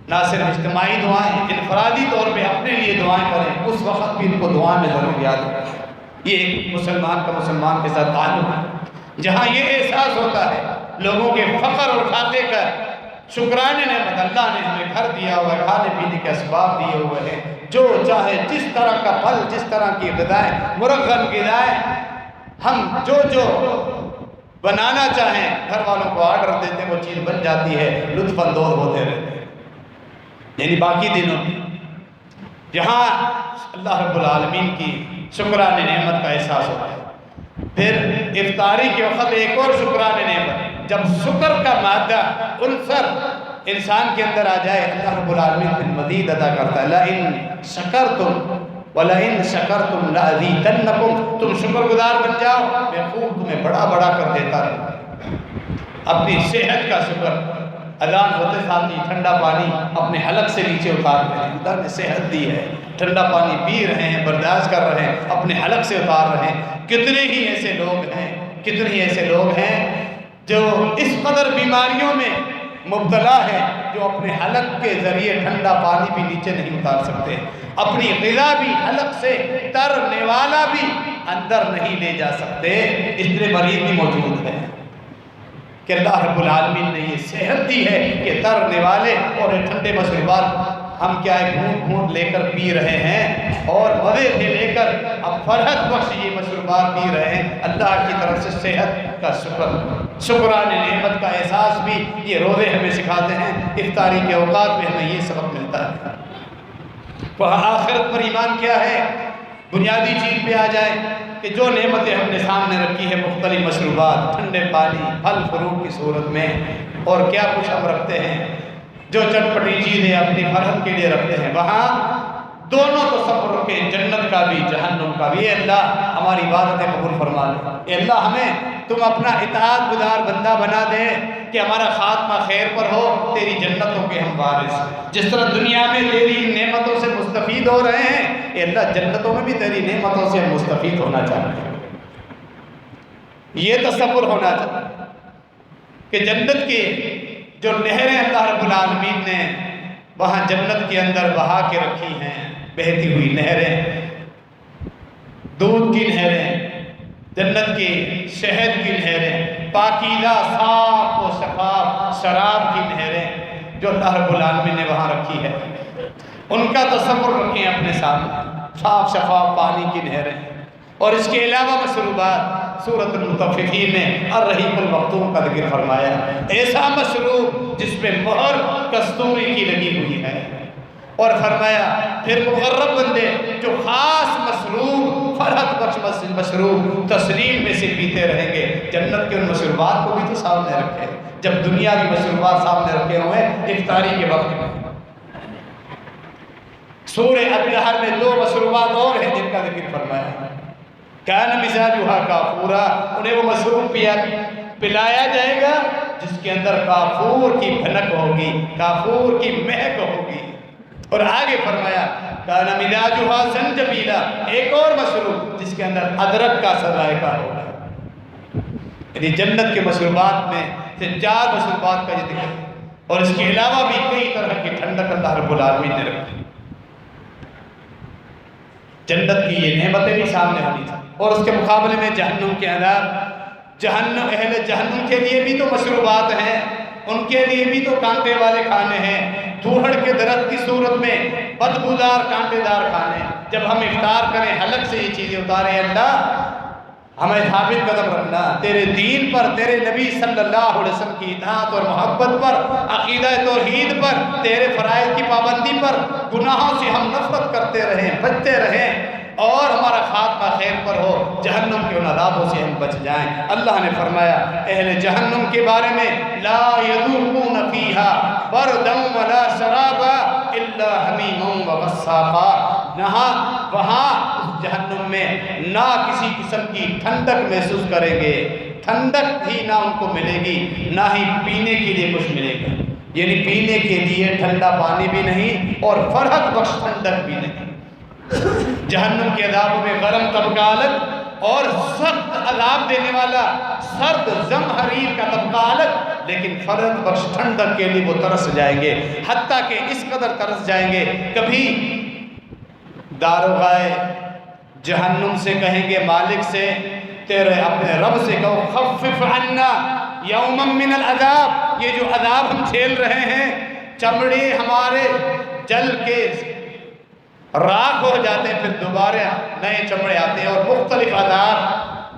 نہ صرف اجتماعی دعائیں، انفرادی طور پہ اپنے لیے دعائیں کریں، اس وقت بھی ان کو دعائیں میں ضرور یاد رکھیں۔ یہ ایک مسلمان کا مسلمان کے ساتھ تعلق ہے، جہاں یہ احساس ہوتا ہے لوگوں کے فقر اور کھاتے کا شکرانے نعمت، اللہ نے ہمیں گھر دیا ہوا ہے، کھانے پینے کے اسباب دیے ہوئے ہیں، جو چاہے جس طرح کا پھل، جس طرح کی غذائیں، مرغن غذائیں، ہم جو بنانا چاہیں گھر والوں کو آرڈر دیتے ہیں، وہ چیز بن جاتی ہے، لطف اندوز ہوتے رہتے ہیں۔ یعنی باقی دنوں جہاں اللہ رب العالمین کی شکرانے نعمت کا احساس ہوتا ہے۔ پھر افطاری کے وقت ایک اور شکرانے نعمت، جب شکر کا مادہ عنصر انسان کے اندر آ جائے، اللہ رب العالمین پھر مزید ادا کرتا ہے، لَإِن شَكَرْتُمْ وَلَإِن شَكَرْتُمْ لَأَزِيدَنَّكُمْ، تم شکر گزار بن جاؤ، میں خوب تمہیں بڑا کر دیتا رہوں۔ اپنی صحت کا شکر، اذان ہوتے ساتھ ہی ٹھنڈا پانی اپنے حلق سے نیچے اتار رہے ہیں، اللہ نے صحت دی ہے، ٹھنڈا پانی پی رہے ہیں، برداشت کر رہے ہیں، اپنے حلق سے اتار رہے ہیں۔ کتنے ہی ایسے لوگ ہیں جو اس قدر بیماریوں میں مبتلا ہے، جو اپنے حلق کے ذریعے ٹھنڈا پانی بھی نیچے نہیں اتار سکتے، اپنی غذا بھی حلق سے ترنے والا بھی اندر نہیں لے جا سکتے، اس طرح مریض بھی موجود ہے کہ اللہ رب العالمین نے یہ صحت دی ہے کہ ترنے والے اور ٹھنڈے مشروبات ہم کیا ہے گھونٹ لے کر پی رہے ہیں، اور مزے سے لے کر اب فرحت بخش یہ مشروبات پی رہے ہیں۔ اللہ کی طرف سے صحت کا شکرانے نعمت کا احساس بھی یہ روزے ہمیں سکھاتے ہیں۔ افطاری کے اوقات میں ہمیں یہ سبق ملتا ہے۔ وہاں آخرت پر ایمان کیا ہے؟ بنیادی چیز پہ آ جائے کہ جو نعمتیں ہم نے سامنے رکھی ہے، مختلف مشروبات، ٹھنڈے پانی، پھل فروٹ کی صورت میں، اور کیا کچھ ہم رکھتے ہیں، جو چٹپٹی چیزیں اپنی فرحت کے لیے رکھتے ہیں، وہاں دونوں تصور رکھے، جنت کا بھی جہنم کا بھی۔ اے اللہ ہماری عبادتیں قبول فرما لے۔ اے اللہ ہمیں تم اپنا اطاعت گزار بندہ بنا دے کہ ہمارا خاتمہ خیر پر ہو، تیری جنتوں کے ہم وارث۔ جس طرح دنیا میں تیری نعمتوں سے مستفید ہو رہے ہیں، اے اللہ جنتوں میں بھی تیری نعمتوں سے ہم مستفید ہونا چاہتے ہیں۔ یہ تصور ہونا چاہیے کہ جنت کی جو نہریں اللہ رب العالمین نے وہاں جنت کے اندر بہا کے رکھی ہیں، بہتی ہوئی نہریں، دودھ کی نہریں، جنت کی شہد کی نہریں، پاکیزہ صاف و شفاف شراب کی نہریں جو اللہ رب العالمین نے وہاں رکھی ہے، ان کا تصور رکھیں اپنے سامنے، صاف شفاف پانی کی نہریں۔ اور اس کے علاوہ مشروبات، سورۃ المطففین میں الرحیق المختوم کا ذکر فرمایا، ایسا مشروب جس پہ مہر کستوری کی لگی ہوئی ہے، اور فرمایا پھر مقرب بندے جو خاص مشروب، فرحت بخش مشروب تسلیم میں سے پیتے رہیں گے۔ جنت کے ان مشروبات کو بھی تو سامنے رکھے، جب دنیا کی مشروبات سامنے رکھے ہوئے افطاری کے وقت میں۔ سورہ الدہر میں 2 مشروبات اور ہیں جن کا ذکر فرمایا، کان مزاجھا کافورا، انہیں وہ مشروب پلایا جائے گا جس کے اندر کافور کی بھنک ہوگی، کافور کی مہک ہوگی۔ اور آگے فرمایا کان مزاجھا زنجبیلا، ایک اور مشروب جس کے اندر ادرک کا ذائقہ ہوگا۔ یعنی جنت کے مشروبات میں سے 4 مشروبات کا یہ ذکر ہے، اور اس کے علاوہ بھی کئی طرح کی ٹھنڈک اللہ رب العالمین نے رکھی۔ جنت کی یہ نعمتیں بھی سامنے ہونی چاہیے، اور اس کے مقابلے میں جہنم کے عذاب، جہنم اہل جہنم کے لیے بھی تو مشروبات ہیں، ان کے لیے بھی تو کانٹے والے کھانے ہیں، دھوہڑ کے درخت کی صورت میں بدبودار کانٹے دار کھانے۔ جب ہم افطار کریں حلق سے یہ چیزیں اتاریں، اللہ ہمیں ثابت قدم رکھنا تیرے دین پر، تیرے نبی صلی اللہ علیہ وسلم کی اطاعت اور محبت پر، عقیدہ توحید پر، تیرے فرائض کی پابندی پر، گناہوں سے ہم نفرت کرتے رہیں، بچتے رہیں، اور ہمارا خاتمہ خیر پر ہو، جہنم کے ان عذابوں سے ہم بچ جائیں۔ اللہ نے فرمایا اہل جہنم کے بارے میں لا یذوقون فیہا بردا ولا شرابا الا حمیما وغساقا، وہاں اس جہنم میں نہ کسی قسم کی ٹھنڈک محسوس کریں گے، ٹھنڈک ہی نہ ان کو ملے گی، نہ ہی پینے کے لیے کچھ ملے گا، یعنی پینے کے لیے ٹھنڈا پانی بھی نہیں اور فرحت بخش ٹھنڈک بھی نہیں۔ جہنم کے عذابوں میں گرم طبقہ الگ اور سخت عذاب دینے والا سرد زمہریر کا طبقہ الگ، لیکن فرحت بخش ٹھنڈک کے لیے وہ ترس جائیں گے، حتیٰ کہ اس قدر ترس جائیں گے کبھی داروغائے جہنم سے کہیں گے مالک سے، تیرے اپنے رب سے کہو خفف عنا یوما من العذاب، یہ جو عذاب ہم جھیل رہے ہیں، چمڑے ہمارے جل کے راکھ ہو جاتے ہیں، پھر دوبارہ نئے چمڑے آتے ہیں اور مختلف عذاب،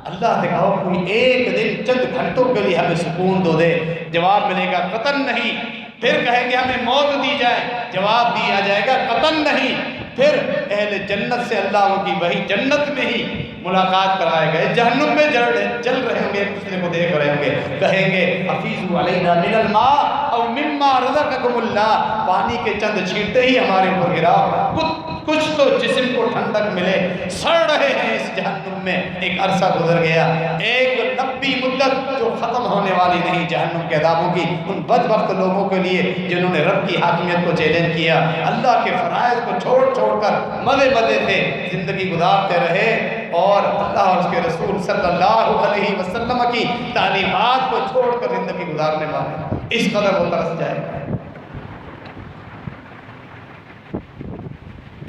اللہ سے کہو کوئی ایک دن چند گھنٹوں کے لیے ہمیں سکون دو دے۔ جواب ملے گا قطن نہیں۔ پھر کہیں گے ہمیں موت دی جائے، جواب دیا جائے گا قطن نہیں۔ پھر اہل جنت سے اللہ ان کی وہی جنت میں ہی ملاقات کرائے گئے، جہنم میں جل رہے ہوں گے، ایک دوسرے کو دیکھ رہے ہوں گے، کہیں گے افیضوا علینا من الماء او مما رزقکم اللہ، پانی کے چند چھینٹے ہی ہمارے اوپر گراؤ، کچھ تو جسم کو ٹھنڈک ملے۔ سڑ رہے ہیں اس جہنم میں، ایک عرصہ گزر گیا، ایک لمبی مدت جو ختم ہونے والی نہیں جہنم کے عذابوں کی، ان بدبخت لوگوں کے لیے جنہوں نے رب کی حاکمیت کو چیلنج کیا، اللہ کے فرائض کو چھوڑ کر مزے سے زندگی گزارتے رہے، اور اللہ اور اس کے رسول صلی اللہ علیہ وسلم کی تعلیمات کو چھوڑ کر زندگی گزارنے والے، اس قدر وہ ترس جائے گا۔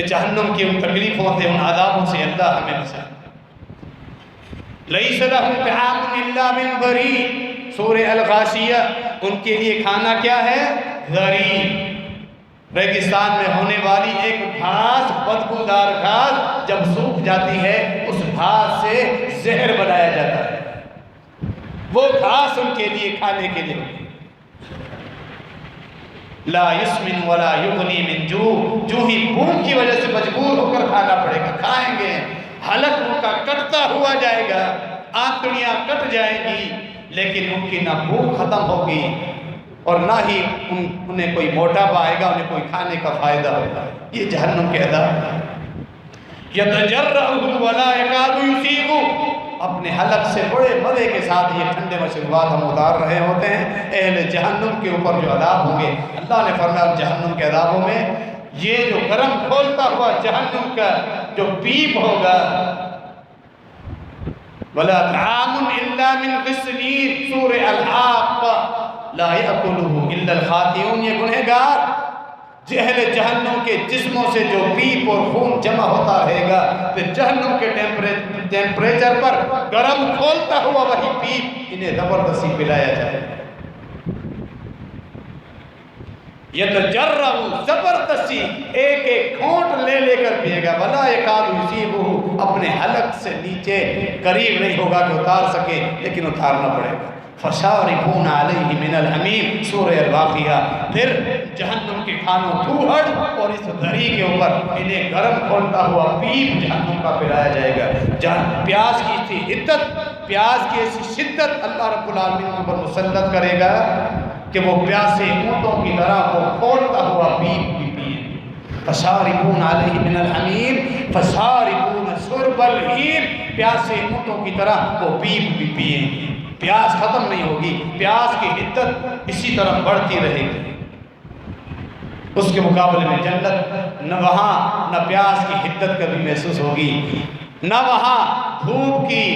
جہنم کی ان تکلیفوں سے، ان عذابوں سے اللہ ہمیں بچائے۔ لیس لہم طعام الا من ضریع، سورہ الغاشیہ، ان کے لیے کھانا کیا ہے؟ ضریع، ریگستان میں ہونے والی ایک گھاس، بدبودار گھاس جب سوکھ جاتی ہے اس گھاس سے زہر بنایا جاتا ہے، وہ گھاس ان کے لیے کھانے کے لیے۔ لا یسمن ولا یغنی من جوع، جو ہی بھوک کی وجہ سے مجبور ہو کر کھانا پڑے گا، کھائیں گے، حلق ان کا کٹتا ہوا جائے گا، آنتڑیاں کٹ جائیں گی، لیکن ان کی نہ بھوک ختم ہوگی اور نہ ہی انہیں کوئی موٹاپا آئے گا، انہیں کوئی کھانے کا فائدہ ہوگا۔ یہ جہنم کے عذاب۔ یتجرعہ ولا یکاد یصیغہ، اپنے حلق سے بڑے مزے کے ساتھ یہ ٹھنڈے مشروبات ہم اتار رہے ہوتے ہیں اہل جہنم کے اوپر جو عذاب ہوں گے۔ اللہ نے فرمایا جہنم کے عذابوں میں یہ جو گرم کھولتا ہوا جہنم کا جو پیپ ہوگا، وَلَا طَعَامٌ إِلَّا مِنْ غِسْلِينٍ، سورہ الحاقہ، لَا يَأْكُلُهُ إِلَّا الْخَاطِئُونَ، یہ گنہگار اہل جہنم کے جسموں سے جو پیپ اور خون جمع ہوتا رہے گا، پھر جہنم کے ٹیمپریچر پر گرم کھولتا ہوا وہی پیپ انہیں زبردستی پلایا جائے۔ یتجرع، زبردستی ایک ایک گھونٹ لے لے کر پیے گا، ولا یکاد یصیبہ، اپنے حلق سے نیچے قریب نہیں ہوگا کہ اتار سکے، لیکن اتارنا پڑے گا۔ فشاربون علیہ من الحمیم، سورہ الواقعہ، پھر جہنم کے کھانوں تھوہڑ اور اس دری کے اوپر انہیں گرم کھولتا ہوا پیپ جہنم کا پلایا جائے گا۔ پیاس کی تھی حدت، پیاس کی ایسی شدت اللہ رب العالمین ان پر مسلط کرے گا کہ وہ پیاسے اونٹوں کی طرح وہ کھولتا ہوا پیپ بھی پیے۔ فشاربون علیہ من الحمیم، فشاربون شرب الہیم، پیاسے اونٹوں کی طرح وہ پیپ بھی پیے۔ پیاس ختم نہیں ہوگی، پیاس کی حدت اسی طرح بڑھتی رہے گی۔ اس کے مقابلے میں جنت، نہ وہاں نہ پیاس کی حدت کبھی محسوس ہوگی، نہ وہاں دھوپ کی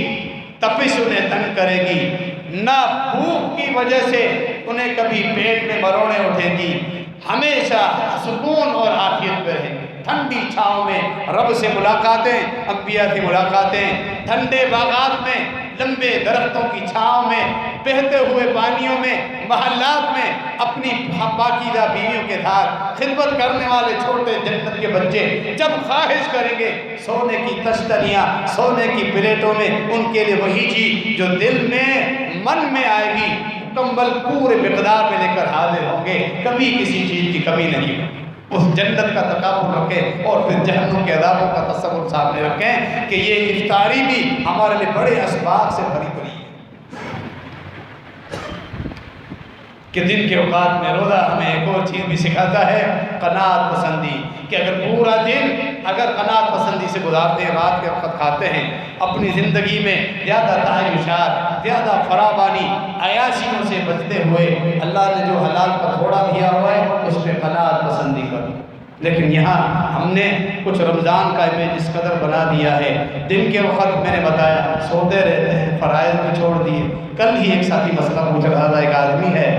تپش انہیں تنگ کرے گی، نہ بھوک کی وجہ سے انہیں کبھی پیٹ میں مروڑیں اٹھے گی، ہمیشہ سکون اور عافیت میں رہیں گے۔ ٹھنڈی چھاؤں میں رب سے ملاقاتیں، انبیاء کی ملاقاتیں، ٹھنڈے باغات میں، لمبے درختوں کی چھاؤں میں، بہتے ہوئے پانیوں میں، محلات میں اپنی پاکیزہ بیویوں کے ساتھ خدمت کرنے والے چھوٹے جنت کے بچے جب خواہش کریں گے سونے کی تشتریاں، سونے کی پلیٹوں میں ان کے لیے وہی چیز جو دل میں من میں آئے گی، کمبل پورے مقدار میں لے کر حاضر ہوں گے، کبھی کسی چیز کی کمی نہیں ہوگی۔ اس جنت کا تقابل رکھیں اور پھر جہنم کے عذابوں کا تصور سامنے رکھیں کہ یہ افطاری بھی ہمارے لیے بڑے اسباب سے بھری پڑی ہے کہ دن کے اوقات میں روزہ ہمیں ایک اور چیز بھی سکھاتا ہے، قناعت پسندی، کہ اگر پورا دن اگر قناعت پسندی سے گزارتے ہیں، رات کے وقت کھاتے ہیں، اپنی زندگی میں زیادہ تعیشات، زیادہ فراوانی، عیاشیوں سے بچتے ہوئے اللہ نے جو حلال کا تھوڑا دیا ہوا ہے اس پہ قناعت پسندی کرو۔ لیکن یہاں ہم نے کچھ رمضان کا امیج اس قدر بنا دیا ہے، دن کے وقت میں نے بتایا سوتے رہتے ہیں، فرائض بھی چھوڑ دیے۔ کل ہی ایک ساتھی مسئلہ پوچھ رہا تھا، ایک آدمی ہے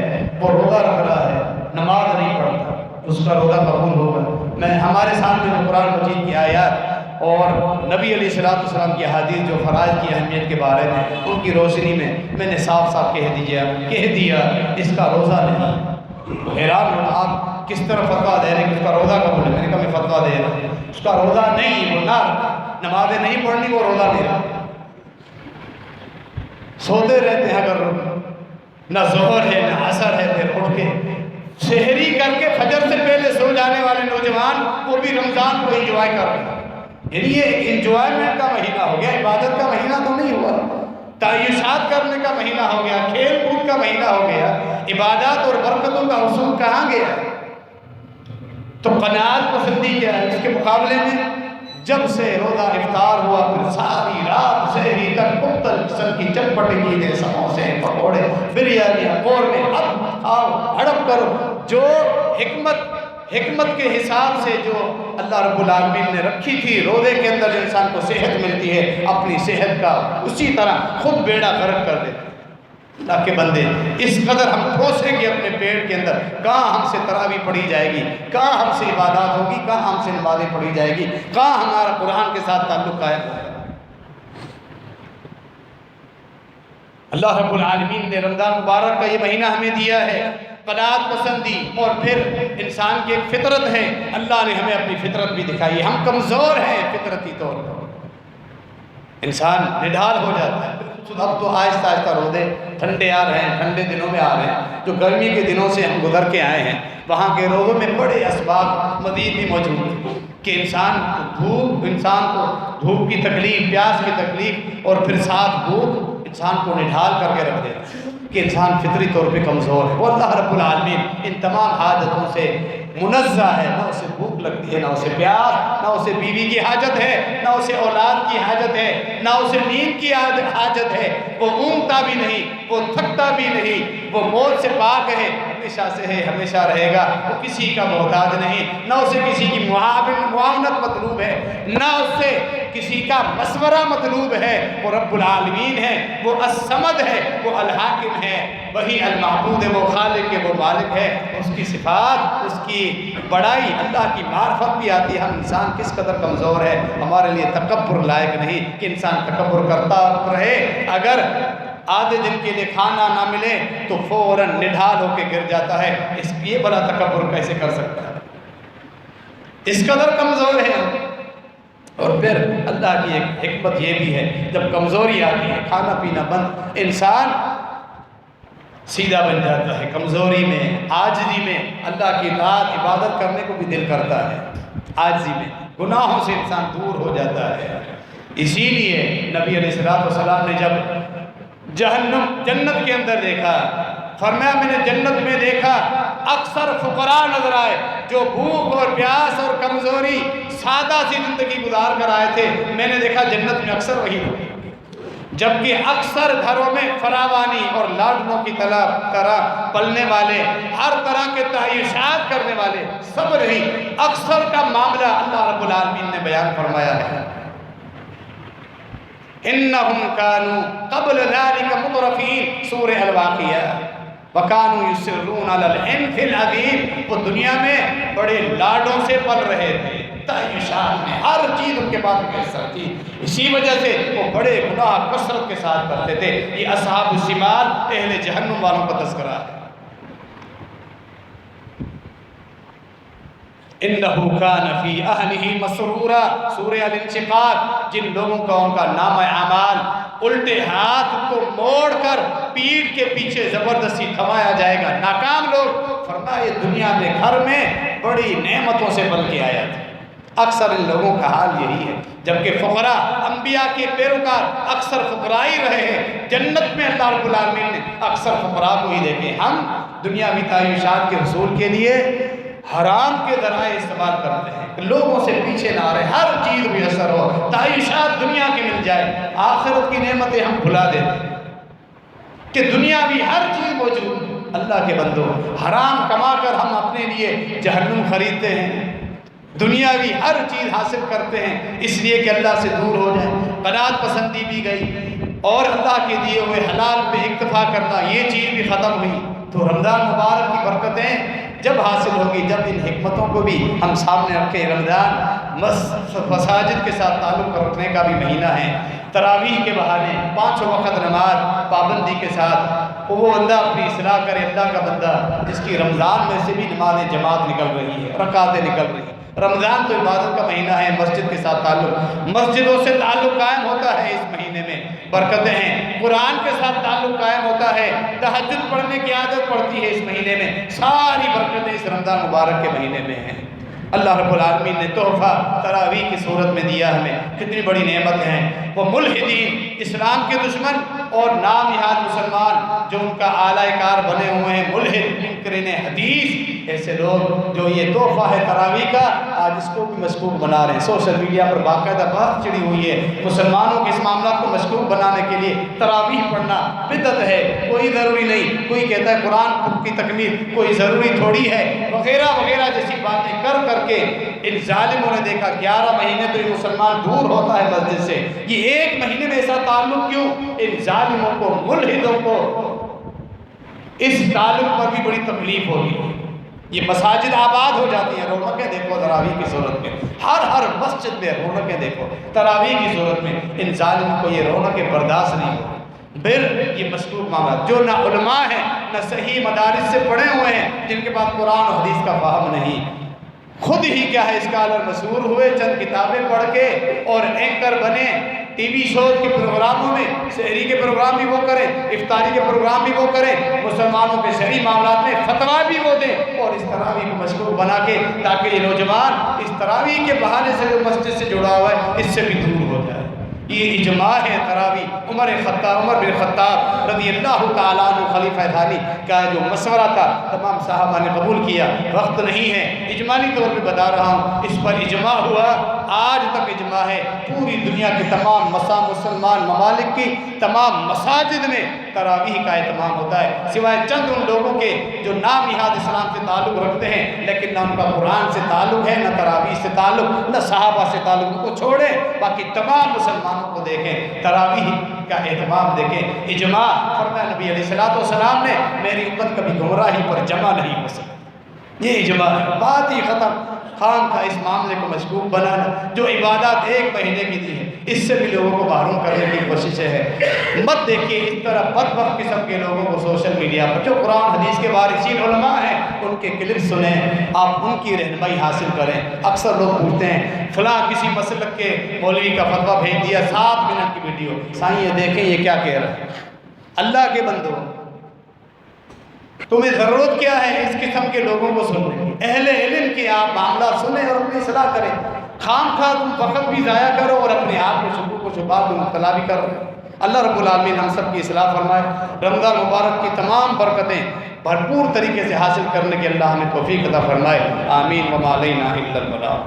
وہ روزہ رکھ رہا ہے، نماز نہیں پڑھتا، اس کا روزہ قبول ہوگا؟ میں ہمارے سامنے جو قرآن مجید کی آیات اور نبی علیہ السلام کی حدیث جو فرائض کی اہمیت کے بارے میں ان کی روشنی میں نے صاف صاف کہہ دیا اس کا روزہ نہیں۔ حیران ہوں آپ کس طرح فتویٰ دے رہے ہیں کہ اس کا روزہ قبول ہے؟ میں نے کہا میں فتویٰ دے رہا ہوں اس کا روزہ نہیں، وہ نہ نمازیں نہیں پڑھنی، وہ روزہ نہیں رہا، سوتے رہتے ہیں، اگر نہ ظہر ہے نہ عصر ہے، پھر اٹھ کے سحری کر کے فجر سے پہلے سو جانے والے نوجوان وہ بھی رمضان کو انجوائے کر رہے ہیں۔ یعنی یہ ایک انجوائمنٹ کا مہینہ ہو گیا، عبادت کا مہینہ تو نہیں ہوا، تعیشات کرنے کا مہینہ ہو گیا، کھیل کود کا مہینہ ہو گیا، عبادات اور برکتوں کا حصول کہاں گیا؟ تو قناعت پسندی کیا ہے؟ اس کے مقابلے میں جب سے روزہ افطار ہوا پھر ساری رات سحری تک مختلف قسم کی چٹپٹی چیزیں، سموسے، پکوڑے، بریانیاں، قورمے، اب کھاؤ، ہڑپ کرو، جو حکمت کے حساب سے جو اللہ رب العالمین نے رکھی تھی روزے کے اندر انسان کو صحت ملتی ہے، اپنی صحت کا اسی طرح خود بیڑا غرق کر دیتے۔ اللہ کے بندے اس قدر ہم ٹھوسیں گے اپنے پیٹ کے اندر، کہاں ہم سے تراویح پڑھی جائے گی، کہاں ہم سے عبادات ہوگی، کہاں ہم سے نمازیں پڑھی جائے گی، کہاں ہمارا قرآن کے ساتھ تعلق قائم ہوگا۔ اللہ رب العالمین نے رمضان مبارک کا یہ مہینہ ہمیں دیا ہے، قناعت پسندی، اور پھر انسان کی ایک فطرت ہے، اللہ نے ہمیں اپنی فطرت بھی دکھائی ہے، ہم کمزور ہیں فطرتی طور پر، انسان نڈھال ہو جاتا ہے۔ اب تو آہستہ آہستہ روزے ٹھنڈے آ رہے ہیں، ٹھنڈے دنوں میں آ رہے ہیں، جو گرمی کے دنوں سے ہم گزر کے آئے ہیں وہاں کے روزوں میں بڑے اسباب مزید بھی موجود ہیں کہ انسان کو دھوپ کی تکلیف، پیاس کی تکلیف اور پھر ساتھ بھوک انسان کو نڈھال کر کے رکھ دیتا ہے۔ کہ انسان فطری طور پہ کمزور ہے. وہ اللہ رب العالمین ان تمام حاجتوں سے منزہ ہے. نہ اسے بھوک لگتی ہے، نہ اسے پیاس، نہ اسے بیوی کی حاجت ہے، نہ اسے اولاد کی حاجت ہے، نہ اسے نیند کی حاجت ہے. وہ اونگتا بھی نہیں، وہ تھکتا بھی نہیں، وہ موت سے پاک ہے، ہمیشہ سے ہے، ہمیشہ رہے گا. وہ کسی کا محتاج نہیں، نہ اسے کسی کی معاونت مطلوب ہے، نہ اس سے کسی کا مشورہ مطلوب ہے. وہ رب العالمین ہے، وہ الصمد ہے، وہ الحاکم ہے، وہی المعبود ہے، وہ خالق ہے، وہ مالک ہے. اس کی صفات، اس کی بڑائی، اللہ کی معرفت بھی آتی ہے. ہم انسان کس قدر کمزور ہے. ہمارے لیے تکبر لائق نہیں کہ انسان تکبر کرتا رہے. اگر آدھے دن کے لیے کھانا نہ ملے تو فوراً نڈھال ہو کے گر جاتا ہے. اس یہ بڑا تکبر کیسے کر سکتا ہے؟ اس قدر کمزور ہے. اور پھر اللہ کی ایک حکمت یہ بھی ہے، جب کمزوری آتی ہے، کھانا پینا بند، انسان سیدھا بن جاتا ہے. کمزوری میں، عاجزی میں اللہ کی اطاعت عبادت کرنے کو بھی دل کرتا ہے. عاجزی میں گناہوں سے انسان دور ہو جاتا ہے. اسی لیے نبی علیہ السلام نے جب جہنم جنت کے اندر دیکھا، فرمایا میں نے جنت میں دیکھا اکثر فقراء نظر آئے جو بھوک اور پیاس اور کمزوری سادہ سی زندگی گزار کر آئے تھے. میں نے دیکھا جنت میں اکثر وہی لوگ، جبکہ اکثر گھروں میں فراوانی اور لاڈلوں کی طرح پلنے والے، ہر طرح کے تعیشات کرنے والے سب نہیں. اکثر کا معاملہ اللہ رب العالمین نے بیان فرمایا ہے. انہم کانوا قبل ذلک مترفین، سورہ الواقعہ، وکانوا یصرون علی العنف العظیم. وہ دنیا میں بڑے لاڈوں سے پل رہے تھے، تعیشات میں ہر چیز ان کے پاس میسر تھی. اسی وجہ سے وہ بڑے گناہ کثرت کے ساتھ کرتے تھے. یہ اصحاب الشمال، اہل جہنم والوں کا تذکرہ ہے. انہو کان فی اہلہ مسرورا، سورہ الانشقاق. جن لوگوں کا ان کا نام اعمال الٹے ہاتھ کو موڑ کر پیٹھ کے پیچھے زبردستی تھمایا جائے گا، ناکام لوگ، فرمایا یہ دنیا میں گھر میں بڑی نعمتوں سے بل کے آیا تھا. اکثر ان لوگوں کا حال یہی ہے. جبکہ فقراء، انبیاء کے پیروکار اکثر فقراء ہی رہے ہیں. جنت میں اللہ رب العالمین نے اکثر فقراء کو ہی دیکھے. ہم دنیاوی تعیشات کے حصول کے لیے حرام کے ذرائع استعمال کرتے ہیں کہ لوگوں سے پیچھے نہ رہے، ہر چیز میسر ہو، تعیشات دنیا کی مل جائے. آخرت کی نعمتیں ہم بھلا دیتے ہیں کہ دنیاوی ہر چیز موجود. اللہ کے بندو، حرام کما کر ہم اپنے لیے جہنم خریدتے ہیں، دنیاوی ہر چیز حاصل کرتے ہیں اس لیے کہ اللہ سے دور ہو جائیں. قناعت پسندی بھی گئی اور اللہ کے دیے ہوئے حلال پہ اکتفا کرنا، یہ چیز بھی ختم ہوئی. تو رمضان مبارک کی برکتیں جب حاصل ہوگی، جب ان حکمتوں کو بھی ہم سامنے رکھیں. رمضان مساجد کے ساتھ تعلق رکھنے کا بھی مہینہ ہے. تراویح کے بہانے 5 وقت نماز پابندی کے ساتھ وہ بندہ اپنی اصلاح کرے. اللہ کا بندہ جس کی رمضان میں سے بھی نماز جماعت نکل رہی ہے، رکعتیں نکل رہی ہیں. رمضان تو عبادت کا مہینہ ہے، مسجد کے ساتھ تعلق، مسجدوں سے تعلق قائم ہوتا ہے. اس مہینے میں برکتیں ہیں. قرآن کے ساتھ تعلق قائم ہوتا ہے. تہجد پڑھنے کی عادت پڑتی ہے اس مہینے میں. ساری برکتیں اس رمضان مبارک کے مہینے میں ہیں. اللہ رب العالمین نے تحفہ تراویح کی صورت میں دیا ہمیں. کتنی بڑی نعمت ہیں. وہ ملحدین، اسلام کے دشمن اور نامنہاد مسلمان جو ان کا اعلی کار بنے ہوئے ہیں، ملحد، منکرین حدیث، ایسے لوگ جو یہ تحفہ ہے تراویح کا، آج اس کو بھی مشکوک بنا رہے ہیں. سوشل میڈیا پر باقاعدہ بات چڑھی ہوئی ہے مسلمانوں کے اس معاملات کو مشکوک بنانے کے لیے. تراویح پڑھنا بدعت ہے، کوئی ضروری نہیں. کوئی کہتا ہے قرآن کی تکمیل کوئی ضروری تھوڑی ہے، وغیرہ وغیرہ جیسی باتیں کر کر کے ان ظالموں نے دیکھا 11 مہینے تو یہ مسلمان دور ہوتا ہے مسجد سے، یہ ایک مہینے میں ایسا تعلق کیوں؟ ان ظالموں کو، ملحدوں کو اس تعلق پر بھی بڑی تکلیف ہوگی. یہ مساجد آباد ہو جاتی ہیں. رونقیں دیکھو تراویح کی صورت میں، ہر مسجد میں رونقیں دیکھو تراویح کی صورت میں. ان ظالموں کو یہ رونقیں برداشت نہیں ہوتی. پھر یہ مشکوک معاملات جو نہ علماء ہیں، نہ صحیح مدارس سے پڑھے ہوئے ہیں، جن کے پاس قرآن و حدیث کا فہم نہیں، خود ہی کیا ہے اسکالر مشہور ہوئے، چند کتابیں پڑھ کے اور اینکر بنے ٹی وی شوز کے پروگراموں میں. شہری کے پروگرام بھی وہ کریں، افطاری کے پروگرام بھی وہ کریں، مسلمانوں کے شرعی معاملات میں فتویٰ بھی وہ دیں، اور اس تراویح کو مشکوک بنا کے تاکہ یہ نوجوان اس تراویح کے بہانے سے جو مسجد سے جڑا ہوا ہے اس سے بھی دور ہو جائے. یہ اجماع ہے تراوی عمر بن خطاب رضی اللہ تعالیٰ عنہ خلیفہ ثانی کا جو مشورہ تھا تمام صحابہ نے قبول کیا. وقت نہیں ہے، اجمالی طور پہ بتا رہا ہوں، اس پر اجماع ہوا، آج تک اجماع ہے. پوری دنیا کے تمام مسلمان ممالک کی تمام مساجد میں تراویح کا اہتمام ہوتا ہے، سوائے چند ان لوگوں کے جو نام نہاد اسلام سے تعلق رکھتے ہیں لیکن نہ ان کا قرآن سے تعلق ہے، نہ تراویح سے تعلق، نہ صحابہ سے تعلق. ان کو چھوڑیں، باقی تمام مسلمانوں کو دیکھیں تراویح کا اہتمام دیکھیں. اجماع فرمایا نبی علیہ السلام نے، میری امت کبھی گمراہی پر جمع نہیں ہو سکتی. یہ اجماع ہے، بات ہی ختم. خام تھا اس معاملے کو مشکوک بنانا. جو عبادات 1 مہینے کی دی ہے اس سے بھی لوگوں کو محروم کرنے کی کوششیں ہیں. مت دیکھیے اس طرح بدبخت قسم کے لوگوں کو سوشل میڈیا پر. جو قرآن حدیث کے وارثین علماء ہیں ان کے کلپ سنیں، آپ ان کی رہنمائی حاصل کریں. اکثر لوگ پوچھتے ہیں فلاں کسی مسلک کے مولوی کا فتویٰ بھیج دیا، 7 منٹ کی ویڈیو. سائیں یہ دیکھیں یہ کیا کہہ رہا ہے. اللہ کے بندو، تمہیں ضرورت کیا ہے اس قسم کے لوگوں کو سننے کی؟ اہل علم کی آپ معاملہ سنیں اور اپنی اصلاح کریں. خام خواہ تم وقت بھی ضائع کرو اور اپنے آپ کو شکوک و شبہات میں مبتلا بھی کرو. اللہ رب العالمین ہم سب کی اصلاح فرمائے. رمضان مبارک کی تمام برکتیں بھرپور طریقے سے حاصل کرنے کے اللہ ہمیں توفیق عطا فرمائے. آمین. وما علینا الا البلاغ.